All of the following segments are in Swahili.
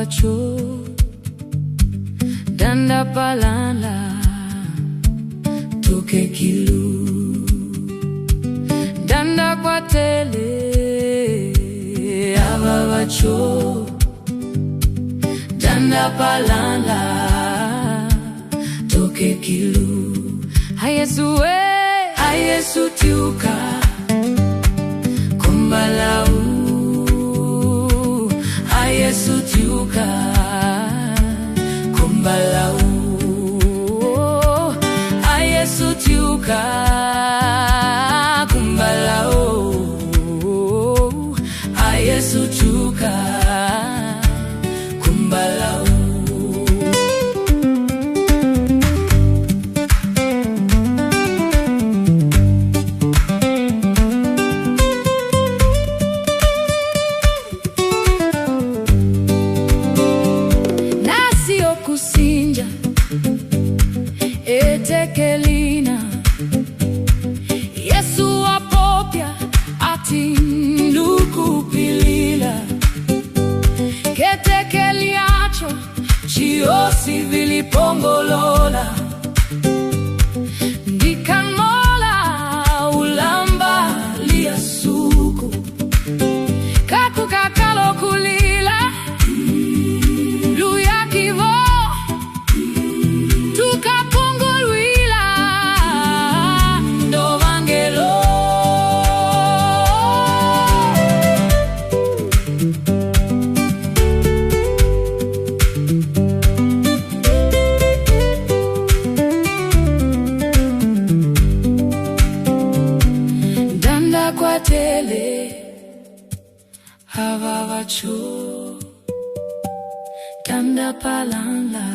vacho danda palala toke kilu Ndandakuatele ava vacho danda palala toke kilu Yesu Yesu tiuka kumbalau Yesu tiuka kumbalau Yesu tiuka kumbalau Yesu tiuka kumbalau kusinja etekelina Yesu apopya atinukupilila ketekeliacho chiosi vilipongolola ndikamola ulamba liasuku kakukakalo kulila luya kivo Ndandakuatele ava vacho danda palala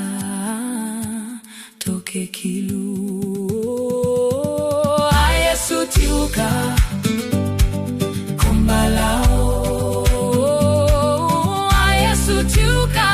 toke kilu Yesu tiuka kumbalao Yesu tiuka